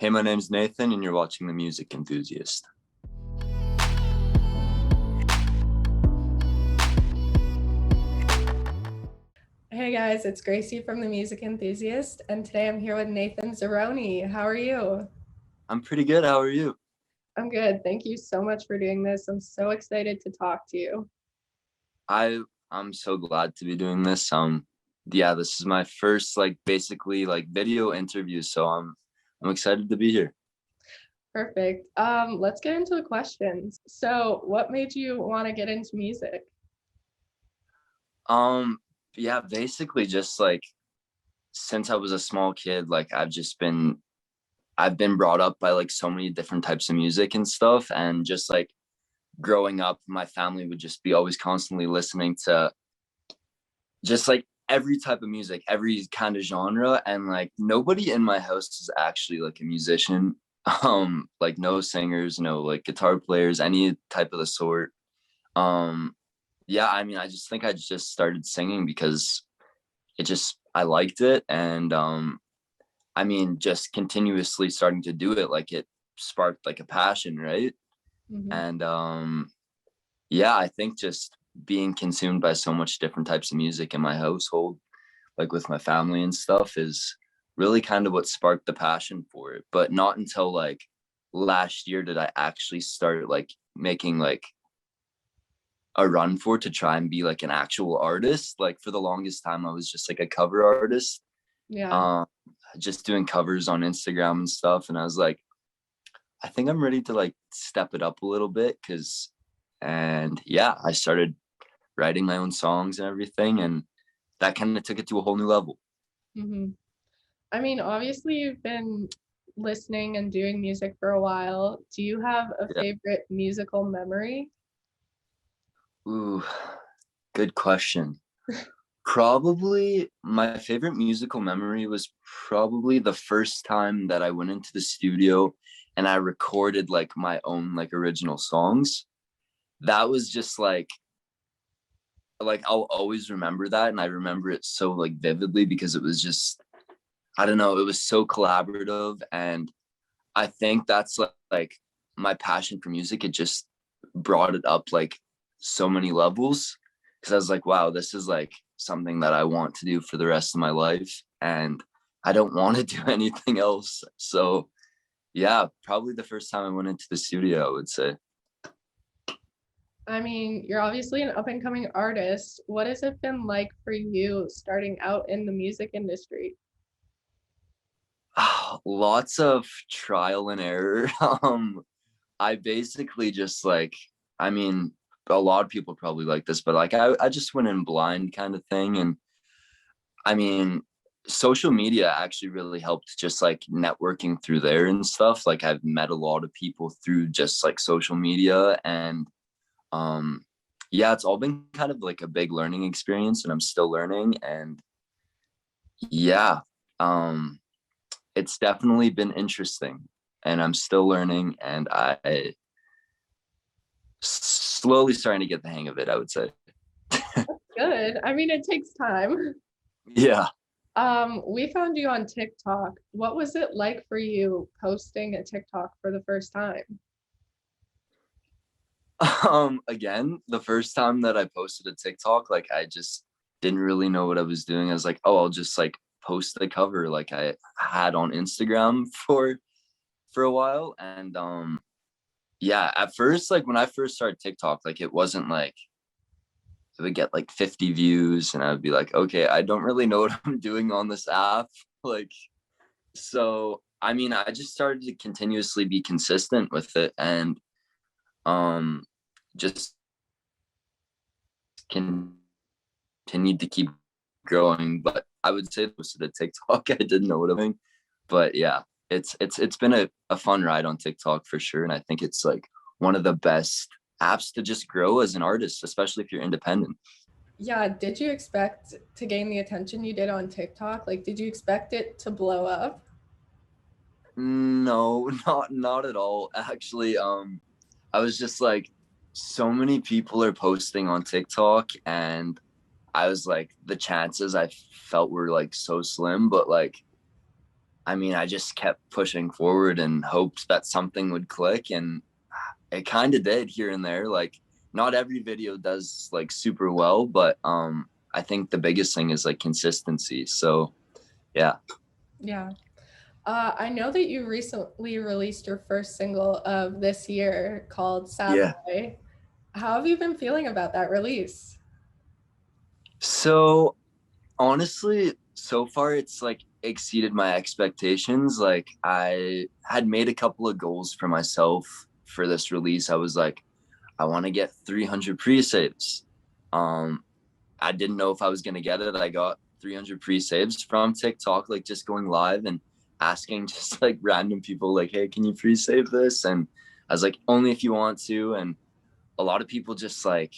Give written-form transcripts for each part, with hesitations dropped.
Hey, my name's Nathan, and you're watching The Music Enthusiast. Hey guys, it's Gracie from The Music Enthusiast, and today I'm here with Nathan Zarowny. How are you? I'm pretty good. How are you? I'm good. Thank you so much for doing this. I'm so excited to talk to you. I'm so glad to be doing this. This is my first basically video interview, so I'm excited to be here. Perfect. Let's get into the questions. So, what made you want to get into music? Basically just since I was a small kid, I've been brought up by so many different types of music and stuff, and just growing up, my family would just be always constantly listening to just every type of music, every kind of genre, and nobody in my house is actually a musician. No singers, no guitar players, any type of the sort. I just think I just started singing because I liked it, and just continuously starting to do it, it sparked a passion, right? Mm-hmm. And I think just being consumed by so much different types of music in my household, with my family and stuff, is really kind of what sparked the passion for it. But not until last year did I actually start making a run for it to try and be an actual artist. For the longest time I was just a cover artist. Yeah. Just doing covers on Instagram and stuff, and I was like, I think I'm ready to step it up a little bit, I started writing my own songs and everything, and that kind of took it to a whole new level. Mm-hmm. I mean, obviously you've been listening and doing music for a while. Do you have a favorite musical memory? Ooh, good question. Probably my favorite musical memory was probably the first time that I went into the studio and I recorded my own original songs. That was just I'll always remember that, and I remember it so vividly because it was just, I don't know, it was so collaborative, and I think that's my passion for music. It just brought it up so many levels, because I was like, wow, this is something that I want to do for the rest of my life, and I don't want to do anything else. So yeah, probably the first time I went into the studio, I would say. I mean, you're obviously an up-and-coming artist. What has it been like for you starting out in the music industry? Lots of trial and error. I basically just I mean, a lot of people probably like this, but I just went in blind kind of thing. And I mean, social media actually really helped, just networking through there and stuff. I've met a lot of people through just social media, and it's all been kind of a big learning experience, and I'm still learning. And yeah, it's definitely been interesting, and I'm still learning, and I slowly starting to get the hang of it, I would say. Good. I mean, it takes time. Yeah. We found you on TikTok. What was it like for you posting a TikTok for the first time? Again, the first time that I posted a TikTok, I just didn't really know what I was doing. I was like, oh, I'll just post the cover like I had on Instagram for a while. And at first, when I first started TikTok, it wasn't it would get 50 views, and I would be like, okay, I don't really know what I'm doing on this app. So I mean, I just started to continuously be consistent with it, and just continued to keep growing. But I would say most of the TikTok, I didn't know what I'm doing. But yeah, it's been a fun ride on TikTok for sure. And I think it's one of the best apps to just grow as an artist, especially if you're independent. Yeah, did you expect to gain the attention you did on TikTok? Did you expect it to blow up? No, not at all. Actually, I was just so many people are posting on TikTok, and I was the chances I felt were so slim, but I mean, I just kept pushing forward and hoped that something would click, and it kind of did here and there. Like, not every video does like super well, but I think the biggest thing is like consistency. So yeah. Yeah. I know that you recently released your first single of this year called Sad Yeah. Boy. How have you been feeling about that release? So honestly, so far it's like exceeded my expectations. Like, I had made a couple of goals for myself for this release. I was like, I want to get 300 pre-saves. Um, I didn't know if I was gonna get it. I got 300 pre-saves from TikTok, like just going live and asking just like random people, like, "Hey, can you pre-save this?" And I was like, "Only if you want to." And a lot of people just like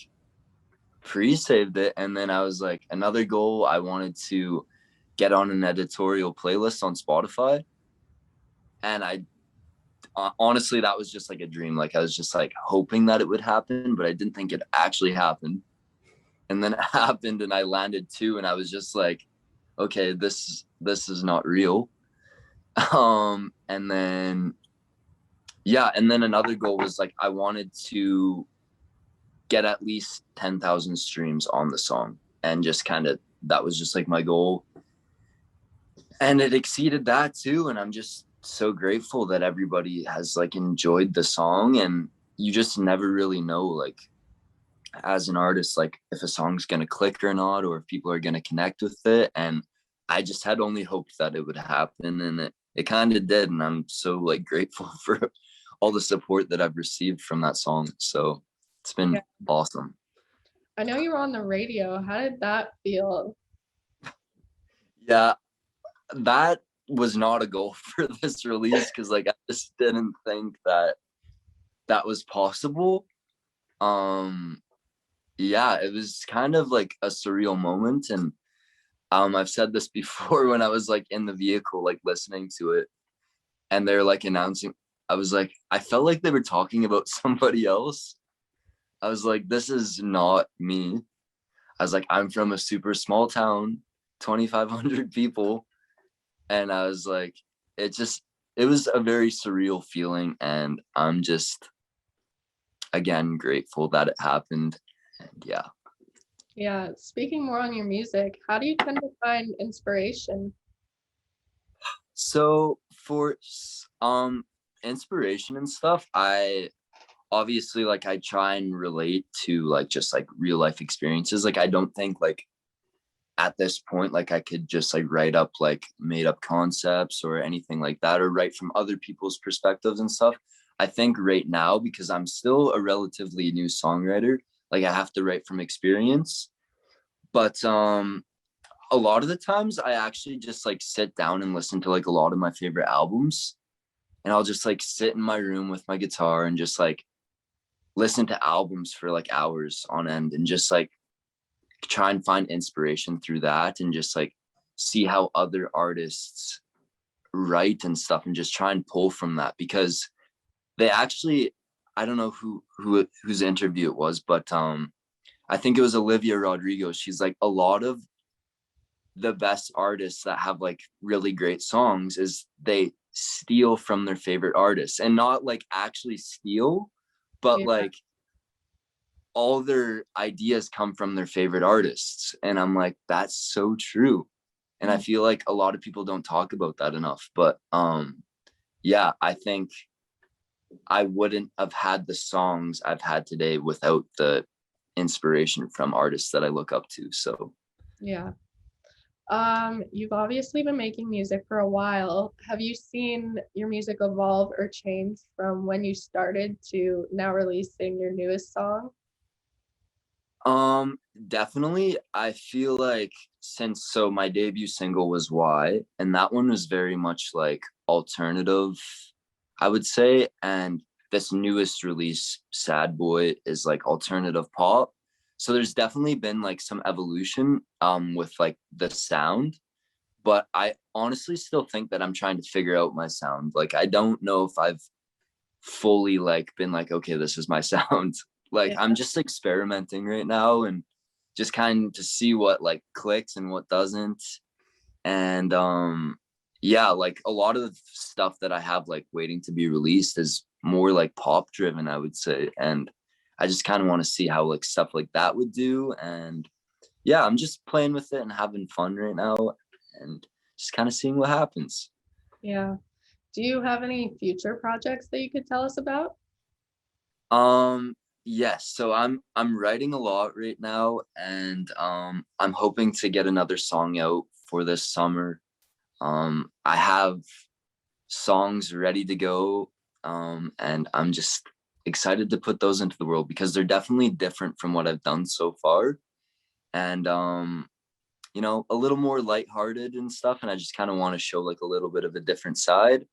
pre-saved it. And then I was like, another goal, I wanted to get on an editorial playlist on Spotify. And I honestly, that was just like a dream. Like, I was just like hoping that it would happen, but I didn't think it actually happened. And then it happened, and I landed two, and I was just like, okay, this is not real. And then yeah, and then another goal was like, I wanted to get at least 10,000 streams on the song, and just kind of, that was just like my goal, and it exceeded that too. And I'm just so grateful that everybody has like enjoyed the song. And you just never really know, like, as an artist, like if a song's gonna click or not, or if people are gonna connect with it. And I just had only hoped that it would happen, and it kind of did. And I'm so like grateful for all the support that I've received from that song. So it's been Yeah. awesome. I know you were on the radio. How did that feel? Yeah, that was not a goal for this release, because like I just didn't think that that was possible. Um, yeah, it was kind of like a surreal moment. And I've said this before, when I was like in the vehicle, like listening to it, and they're like announcing, I was like, I felt like they were talking about somebody else. I was like, this is not me. I was like, I'm from a super small town, 2,500 people. And I was like, it just, it was a very surreal feeling. And I'm just, again, grateful that it happened. And yeah. Yeah, speaking more on your music, how do you tend to find inspiration? So for inspiration and stuff, I obviously, like, I try and relate to like just like real life experiences. Like, I don't think like at this point like I could just like write up like made up concepts or anything like that, or write from other people's perspectives and stuff. I think right now, because I'm still a relatively new songwriter, like I have to write from experience. But a lot of the times I actually just like sit down and listen to like a lot of my favorite albums, and I'll just like sit in my room with my guitar and just like listen to albums for like hours on end, and just like try and find inspiration through that, and just like see how other artists write and stuff, and just try and pull from that. Because they actually, I don't know whose interview it was, but I think it was Olivia Rodrigo. She's like, a lot of the best artists that have like really great songs is they steal from their favorite artists, and not like actually steal, but Yeah. like all their ideas come from their favorite artists. And I'm like, that's so true. And I Mhm. feel like a lot of people don't talk about that enough. But yeah, I think I wouldn't have had the songs I've had today without the inspiration from artists that I look up to. So Yeah. You've obviously been making music for a while. Have you seen your music evolve or change from when you started to now releasing your newest song? definitely. I feel like, since, so my debut single was Why, and that one was very much like alternative, I would say. And this newest release, Sad Boy, is like alternative pop. So there's definitely been like some evolution with like the sound, but I honestly still think that I'm trying to figure out my sound. Like, I don't know if I've fully like been like, okay, this is my sound. Like, Yeah. I'm just experimenting right now, and just kind of to see what like clicks and what doesn't. And yeah, like a lot of the stuff that I have like waiting to be released is more like pop driven, I would say. And I just kind of want to see how like stuff like that would do. And yeah, I'm just playing with it and having fun right now and just kind of seeing what happens. Yeah. Do you have any future projects that you could tell us about? Yes, so I'm writing a lot right now, and I'm hoping to get another song out for this summer. I have songs ready to go, and I'm just excited to put those into the world because they're definitely different from what I've done so far. And you know, a little more lighthearted and stuff, and I just kind of want to show like a little bit of a different side.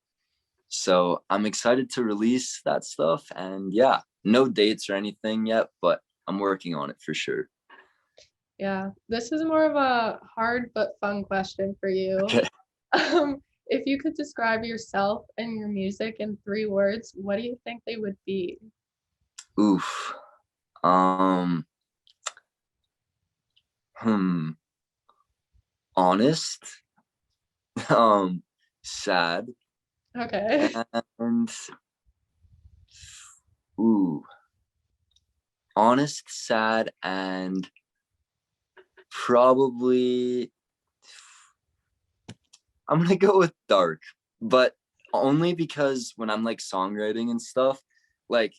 So I'm excited to release that stuff. And yeah, no dates or anything yet, but I'm working on it for sure. Yeah, this is more of a hard but fun question for you. Okay. If you could describe yourself and your music in 3 words, what do you think they would be? Oof. Um, hmm. Honest, um, sad, Okay. and ooh, honest, sad, and probably I'm gonna go with dark, but only because when I'm like songwriting and stuff, like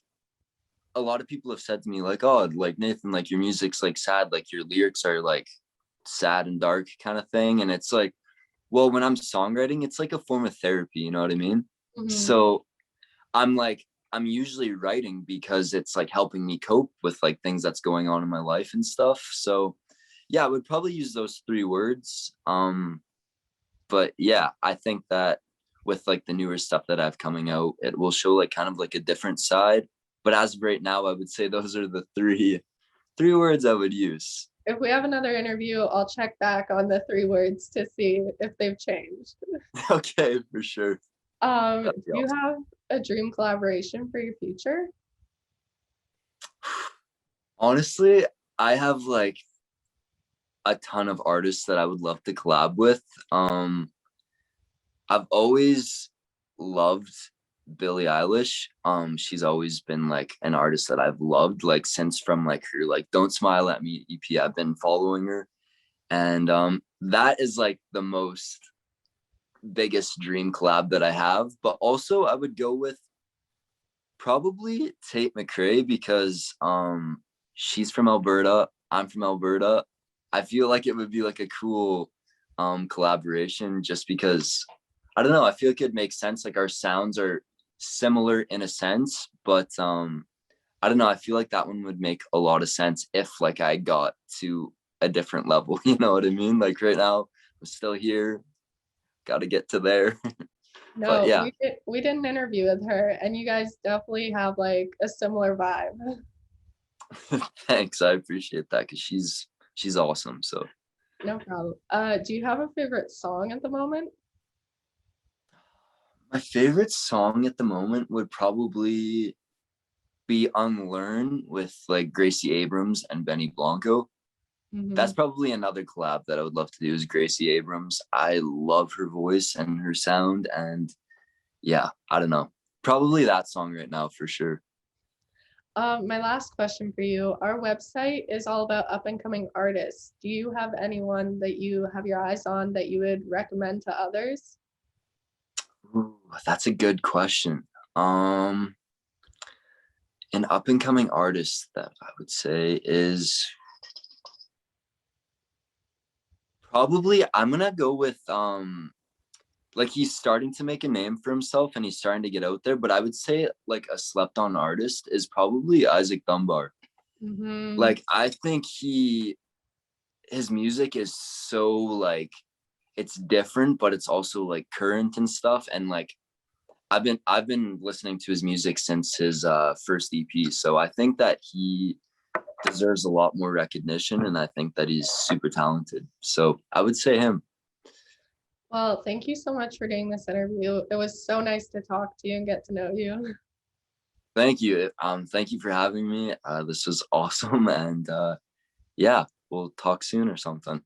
a lot of people have said to me like, oh, like Nathan, like your music's like sad, like your lyrics are like sad and dark kind of thing. And it's like, well, when I'm songwriting, it's like a form of therapy, you know what I mean? Mhm. So I'm like, I'm usually writing because it's like helping me cope with like things that's going on in my life and stuff. So yeah, I would probably use those 3 words. But yeah, I think that with like the newer stuff that I have coming out, it will show like kind of like a different side. But as of right now, I would say those are the three words I would use. If we have another interview, I'll check back on the 3 words to see if they've changed. Okay, for sure. Do That'd be you awesome. have a dream collaboration for your future? Honestly, I have like a ton of artists that I would love to collab with. Um, I've always loved Billie Eilish. She's always been like an artist that I've loved, like since from like her like Don't Smile at Me EP. I've been following her. And that is like the most biggest dream collab that I have. But also I would go with probably Tate McRae because she's from Alberta. I'm from Alberta. I feel like it would be like a cool collaboration just because I don't know, I feel like it makes sense. Like our sounds are similar in a sense, but I don't know, I feel like that one would make a lot of sense if like I got to a different level, you know what I mean? Like right now, I'm still here, got to get to there. But No, yeah, we did an interview with her, and you guys definitely have like a similar vibe. thanks. I appreciate that because she's awesome. So No problem. Do you have a favorite song at the moment? my favorite song at the moment would probably be Unlearn with like Gracie Abrams and Benny Blanco. That's Hmm. probably another collab that I would love to do is Gracie Abrams. I love her voice and her sound. And yeah, I don't know. Probably that song right now for sure. My last question for you. Our website is all about up and coming artists. Do you have anyone that you have your eyes on that you would recommend to others? Ooh, that's a good question. Um, an up and coming artist that I would say is probably I'm gonna go with like he's starting to make a name for himself and he's starting to get out there, but I would say like a slept on artist is probably Isaac Dunbar. Hmm. Like I think his music is so like it's different, but it's also like current and stuff. And like I've been listening to his music since his first EP. So I think that he deserves a lot more recognition and I think that he's super talented. So I would say him. Well, thank you so much for doing this interview. It was so nice to talk to you and get to know you. Thank you. Thank you for having me. This was awesome. And yeah, we'll talk soon or something.